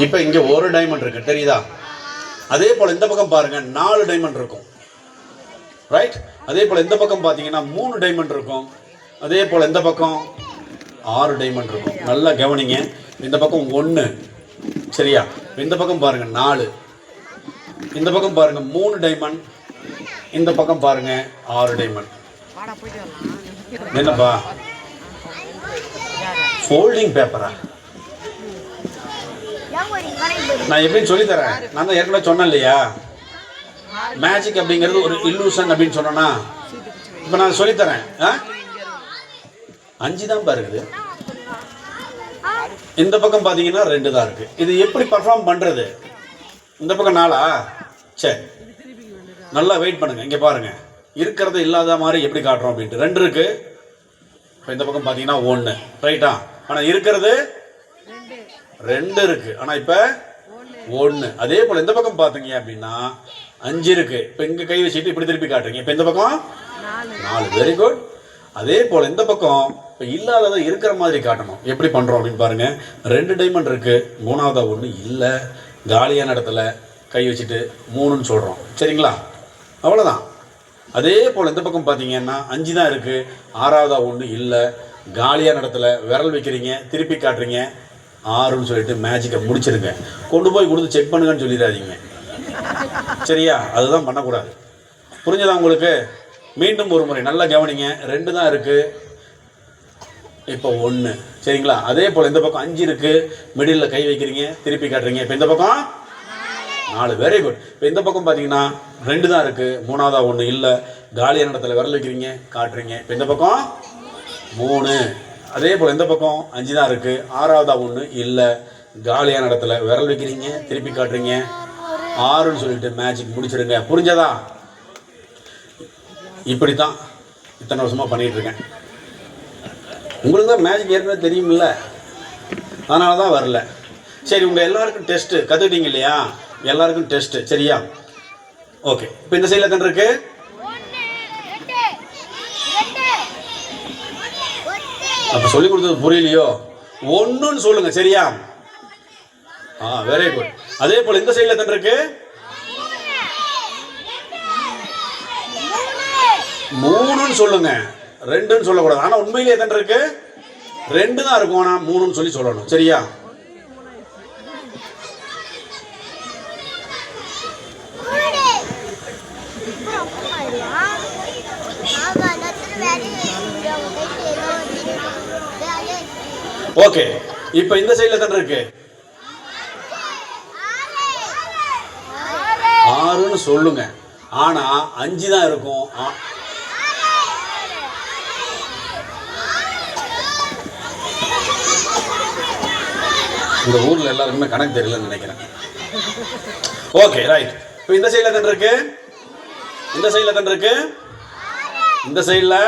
இப்போ இங்கே ஒரு டைமண்ட் இருக்கு தெரியுதா? அதே போல் இந்த பக்கம் பாருங்க 4 டைமண்ட் இருக்கும். ரைட். அதே போல் இந்த பக்கம் பார்த்தீங்கன்னா 3 டைமண்ட் இருக்கும். அதே போல் இந்த பக்கம் 6 டைமண்ட் இருக்கும். நல்லா கவனிங்க. இந்த பக்கம் 1 சரியா? இந்த பக்கம் பாருங்க 4, இந்த பக்கம் பாருங்க 3 டைமண்ட், இந்த பக்கம் பாருங்க 6 டைமண்ட். என்னப்பா ஃபோல்டிங் பேப்பரா? நான் எப்படின்னு சொல்லி தரேன். நான் தான் ஏற்கனவே சொன்னேன் இல்லையா, மேஜிக் அப்படிங்கிறது ஒரு இல்லூஷன் அப்படின்னு சொன்னோன்னா, இப்போ நான் சொல்லித்தரேன். 5 தான் பாருக்குது. இந்த பக்கம் பார்த்தீங்கன்னா 2 தான் இருக்கு. இது எப்படி பர்ஃபார்ம் பண்றது? இந்த பக்கம் 4ஆ? சரி, நல்லா வெயிட் பண்ணுங்க. இங்கே பாருங்க, இருக்கிறது இல்லாத மாதிரி எப்படி காட்டுறோம் அப்படின்ட்டு. 2 இருக்கு. இப்போ இந்த பக்கம் பார்த்தீங்கன்னா 1 ரைட்டா? ஆனால் இருக்கிறது 2 இருக்கு. ஆனால் இப்போ 1. அதே போல் இந்த பக்கம் பார்த்தீங்க அப்படின்னா 5 இருக்கு. இப்போ இங்கே கை வச்சுட்டு இப்படி திருப்பி காட்டுறீங்க. இப்போ இந்த பக்கம் 4. Very good. அதே போல் இந்த பக்கம் இப்போ இல்லாததை இருக்கிற மாதிரி காட்டணும். எப்படி பண்ணுறோம் அப்படின்னு பாருங்க. 2 டைமண்ட் இருக்கு, 3ஆவதா 1 இல்லை. காலியான இடத்துல கை வச்சுட்டு 3ன்னு சொல்கிறோம். சரிங்களா? அவ்வளோதான். அதே போல் இந்த பக்கம் பார்த்தீங்கன்னா 5 தான் இருக்குது, 6ஆவதா 1 இல்லை. காலியான இடத்துல விரல் வைக்கிறீங்க, திருப்பி காட்டுறீங்க, 6ன்னு சொல்லிட்டு மேஜிக்கை முடிச்சிருங்க. கொண்டு போய் கொடுத்து செக் பண்ணுங்கன்னு சொல்லிடாதீங்க. சரியா? அதுதான் பண்ணக்கூடாது. புரிஞ்சதா உங்களுக்கு? மீண்டும் ஒரு முறை நல்லா கவனிங்க. 2 தான் இருக்குது, இப்போ 1. சரிங்களா? அதே போல் இந்த பக்கம் 5 இருக்குது, மிடில் கை வைக்கிறீங்க, திருப்பி காட்டுறீங்க. இப்போ இந்த பக்கம் 4. Very good. இப்போ இந்த பக்கம் பார்த்தீங்கன்னா 2 தான் இருக்குது, 3ஆவதா 1 இல்லை. காலியான இடத்துல விரல் வைக்கிறீங்க, காட்டுறீங்க. இப்போ இந்த பக்கம் 3. அதே போல் இந்த பக்கம் 5 தான் இருக்குது, 6ஆவதா 1 இல்லை. காலியான இடத்துல விரல் வைக்கிறீங்க, திருப்பி காட்டுறீங்க, 6ன்னு சொல்லிட்டு மேஜிக் முடிச்சிருங்க. புரிஞ்சதா? இப்படி தான் இத்தனை வருஷமாக பண்ணிகிட்டு இருக்கேன். உங்களுக்கு தான் மேஜிக் ஏற்கனவே தெரியுமில்ல, அதனால தான் வரல. சரி, உங்கள் எல்லாருக்கும் டெஸ்ட்டு கற்றுக்கிட்டீங்க இல்லையா? எல்லாருக்கும் டெஸ்ட்டு சரியா? ஓகே. இப்போ இந்த சைடில் எத்தனை இருக்கு? அப்போ சொல்லி கொடுத்தது புரியலையோ? 1ன்னு சொல்லுங்க. சரியா? Very good. அதே போல் இந்த சைடில் எத்தனை இருக்கு? 3ன்னு சொல்லுங்க, 2ன்னு சொல்லக்கூடாது. ஆனால் உண்மையிலே எத்தனை இருக்கு? 2 தான் இருக்கும், ஆனால் 3ன்னு சொல்லி சொல்லணும். சரியா? ஓகே. இப்போ இந்த சைடில் எத்தனை இருக்கு? 6ன்னு சொல்லுங்க, ஆனால் 5 தான் இருக்கும். இந்த ஊரில் எல்லாருக்குமே கணக்கு தெரியலன்னு நினைக்கிறேன். Okay right. இப்போ இந்த சைடில் எத்தனை இருக்கு? இந்த சைடில் எத்தனை இருக்கு? இந்த சைடில்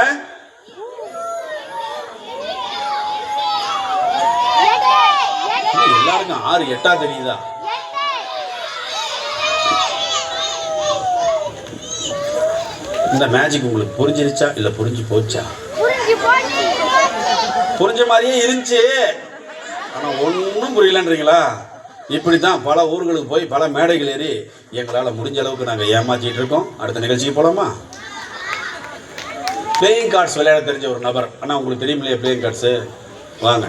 எல்லாருக்கும் 6 8ஆ தெரியுதா? இந்த மேஜிக் உங்களுக்கு புரிஞ்சிருச்சா இல்லை புரிஞ்சு போச்சா? புரிஞ்ச மாதிரியே இருந்துச்சு, ஆனால் ஒன்றும் புரியலன்றீங்களா? இப்படி தான் பல ஊர்களுக்கு போய் பல மேடைகள் ஏறி எங்களால் முடிஞ்ச அளவுக்கு நாங்கள் ஏமாற்றிட்டு இருக்கோம். அடுத்த நிகழ்ச்சிக்கு போகலாமா? பிளேயிங் கார்ட்ஸ் விளையாட தெரிஞ்ச ஒரு நபர். ஆனால் உங்களுக்கு தெரியுமில்லையே பிளேயிங் கார்ட்ஸு? வாங்க,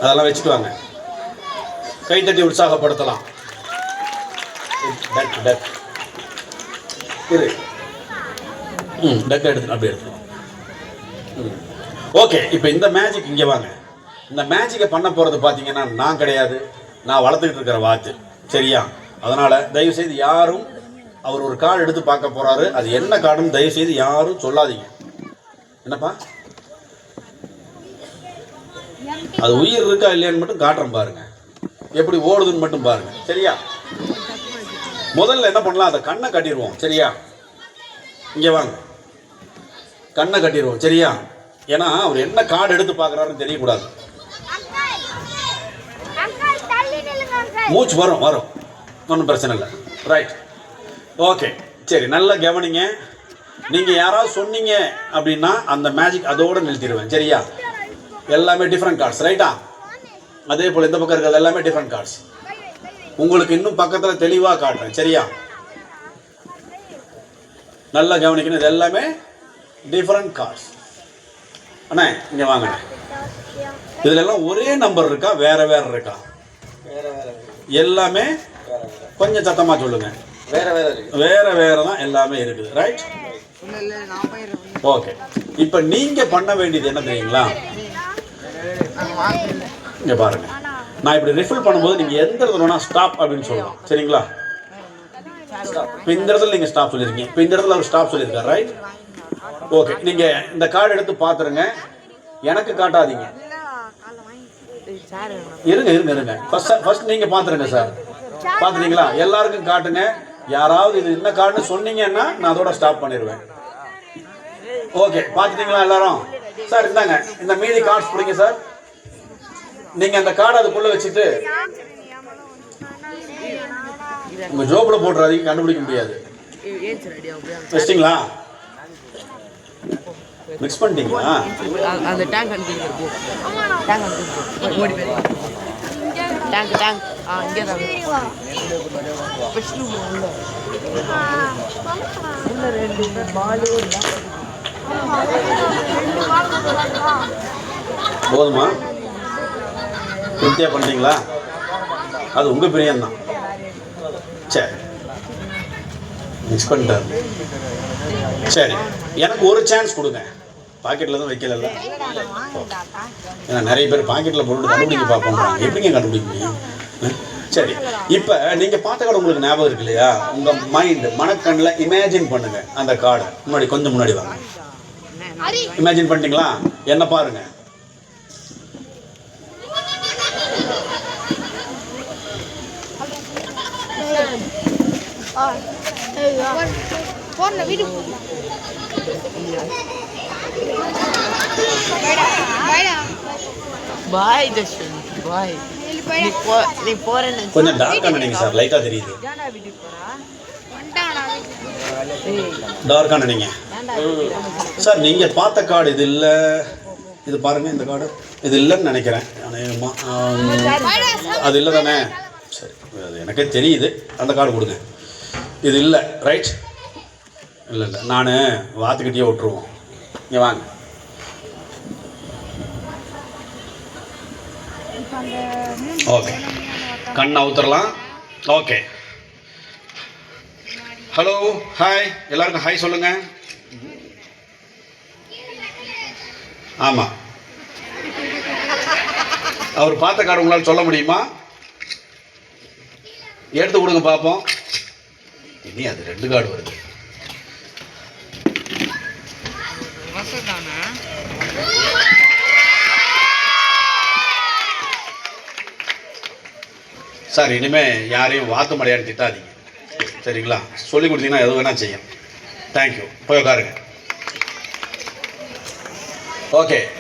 அதெல்லாம் வச்சுட்டு வாங்க, கைத்தட்டி உற்சாகப்படுத்தலாம். டக் டக் இரு. டக் எடுத்து அப்படி எடுத்துக்கலாம். ஓகே. இப்போ இந்த மேஜிக் இங்கே வாங்க. இந்த மேஜிக்கை பண்ண போகிறது பார்த்தீங்கன்னா நான் கிடையாது, நான் வளர்த்துக்கிட்டு இருக்கிற வாத்து. சரியா? அதனால் தயவுசெய்து யாரும், அவர் ஒரு கார்டு எடுத்து பார்க்க போகிறாரு, அது என்ன கார்டுன்னு தயவுசெய்து யாரும் சொல்லாதீங்க. என்னப்பா அது உயிர் இருக்கா இல்லையான்னு மட்டும் காட்டுறேன் பாருங்க, எப்படி ஓடுதுன்னு மட்டும் பாருங்க. சரியா? முதல்ல என்ன பண்ணலாம், அதை கண்ணை கட்டிடுவோம். சரியா? இங்கே வாங்க, கண்ணை கட்டிடுவோம். சரியா? ஏன்னா அவர் என்ன கார்டு எடுத்து பார்க்குறாருன்னு தெரியக்கூடாது. மூச்சு வரும் வரும், ஒன்றும் பிரச்சனை இல்லை. ரைட். ஓகே. சரி, நல்லா கவனிங்க. நீங்கள் யாராவது சொன்னீங்க அப்படின்னா அந்த மேஜிக் அதோடு நிறுத்திடுவேன். சரியா? எல்லாமே டிஃப்ரெண்ட் கார்ட்ஸ். ரைட்டா? அதே போல் இந்த பக்கம் இருக்கிறது எல்லாமே டிஃப்ரெண்ட் கார்ட்ஸ். உங்களுக்கு இன்னும் பக்கத்தில் தெளிவாக காட்டுறேன், சரியா? நல்லா கவனிக்கணும், இது எல்லாமே டிஃப்ரெண்ட் கார்ட்ஸ். அண்ணா இங்கே வாங்கண்ணே. இதுல எல்லாம் ஒரே நம்பர் இருக்கா, வேற வேற இருக்கா? எல்லாமே கொஞ்சம் சத்தமா சொல்லுங்க. வேற வேற தான் எல்லாமே இருக்குது, ரைட்? ஓகே. இப்போ நீங்க பண்ண வேண்டியது என்ன தெரியுங்களா? இங்க பாருங்க, நான் இப்படி ரிஃபில் பண்ணும்போது நீங்க எந்த இடத்துல வேணா ஸ்டாப் அப்படின்னு சொல்லலாம், சரிங்களா? இப்போ இந்த இடத்துல நீங்க ஸ்டாப் சொல்லியிருக்கீங்க, இப்போ இந்த இடத்துல ஒரு ஸ்டாப் சொல்லியிருக்காரு, ரைட்? ஓகே. நீங்க இந்த கார்டு எடுத்து பாத்துருங்க, எனக்கு காட்டாதீங்க. இருங்க இருங்க இருங்க, ஃபர்ஸ்ட் நீங்க பாத்துருங்க சார். பாத்துட்டீங்களா? எல்லாருக்கும் காட்டுங்க. யாராவது இது என்ன கார்டுன்னு சொன்னீங்கன்னா நான் அதோட ஸ்டாப் பண்ணிடுவேன். ஓகே, பாத்துட்டீங்களா எல்லாரும்? சார் இந்தாங்க, இந்த மீதி கார்ட்ஸ் பிடிங்க சார். நீங்க அந்த கார்டு அதுக்குள்ள வச்சுட்டு உங்க ஜோப்ல போடுறாதீங்க, கண்டுபிடிக்க முடியாது. வச்சிட்டீங்களா? மிக்ஸ் பண்ணிட்டீங்களா? அந்த டேங்க் அனுப்பிங்க போ. டேங்க் அனுப்பிங்க. ஓடி போய். டேங்க் இங்கே தான். ஸ்பெஷல் உள்ள. உள்ள ரெண்டு பால் இல்ல. போதுமா? திருப்தியா பண்ணிட்டீங்களா? அது உங்க பிரியம் தான். சரி, மிக்ஸ் பண்ணிட்டாரு. சரி, எனக்கு ஒரு சான்ஸ் கொடுங்க. பாக்கெட்டில் தான் வைக்கல, ஏன்னா நிறைய பேர் பாக்கெட்டில் போட்டு கண்டுபிடிக்க பார்ப்போம். எப்படிங்க கண்டுபிடிக்க முடியும்? சரி, இப்போ நீங்கள் பார்த்த கார்டு உங்களுக்கு ஞாபகம் இருக்கு இல்லையா? உங்கள் மைண்ட் மனக்கண்ணில் இமேஜின் பண்ணுங்க அந்த கார்டை. முன்னாடி கொஞ்சம் முன்னாடி வாங்க. இமேஜின் பண்ணிட்டீங்களா? என்ன பாருங்க. பாய் தர்ஷன் பாய். நீ போறேன்னு கொஞ்சம் டார்க்கா நினைங்க சார், லைட்டா தெரியுது. டார்க்கா நினைங்க சார். நீங்க பார்த்த கார்டு இது இல்ல, இது பாருங்க. இந்த கார்டு இது இல்லைன்னு நினைக்கிறேன். அது இல்லை தானே? சரி, அது எனக்கே தெரியுது. அந்த கார்டு கொடுங்க. இது இல்லை, ரைட்? இல்லை இல்லை, நான் வாத்துக்கிட்டே விட்டுருவோம். இங்கே வாங்க. ஓகே, கண்ணை ஊத்துறலாம். ஓகே, ஹலோ, ஹாய், எல்லாருக்கும் ஹாய் சொல்லுங்க. ஆமாம், அவர் பார்த்த கார்டு உங்களால் சொல்ல முடியுமா? எடுத்து கொடுங்க பார்ப்போம். இனி அது 2 கார்டு வருது. சார், இனிமே யாரையும் வாத்து மடையான்னு திட்டாதீங்க, சரிங்களா? சொல்லி கொடுத்தீங்கன்னா எது வேணா செய்யும். தேங்க்யூ. போய் உட்காருங்க. ஓகே.